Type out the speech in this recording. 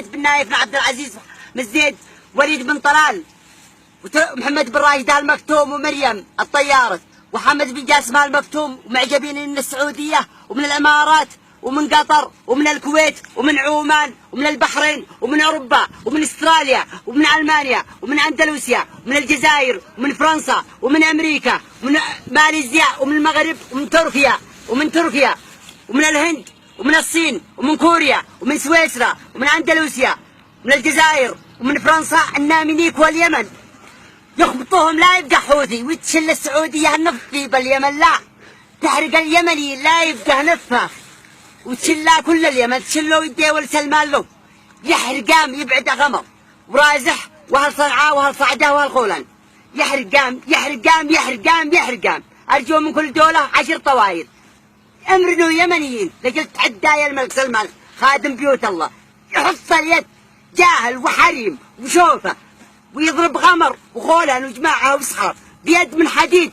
بن نايف بن عبد العزيز بن زيد، وليد بن طلال، محمد بن راشد آل مكتوم، ومريم الطيارة، وحمد بن جاسم آل مكتوم، ومعجبين من السعودية ومن الإمارات ومن قطر ومن الكويت ومن عمان ومن البحرين ومن أوروبا ومن أستراليا ومن ألمانيا ومن أندلسيا ومن الجزائر ومن فرنسا ومن أمريكا ومن ماليزيا ومن المغرب ومن تركيا ومن الهند ومن الصين ومن كوريا ومن سويسرا ومن أندلسيا ومن الجزائر ومن فرنسا النامنيك واليمن. يخبطوهم لا يبقى حوثي، وتشل السعودية النفط في باليمن لا تحرق اليمني لا يبقى نفخ، وتشلا كل اليمن تشلو يديه والسلمان له يحرقام يبعد غمر ورازح وهل صنعاء وهل صعده وهل خولان يحرقام. أرجو من كل دولة 10 طواير امرنوا يمنيين لقلت عدى يا الملك سلمان خادم بيوت الله، يحط اليد جاهل وحريم وشوفه ويضرب غمر وخولان وجماعه وصحاب بيد من حديد.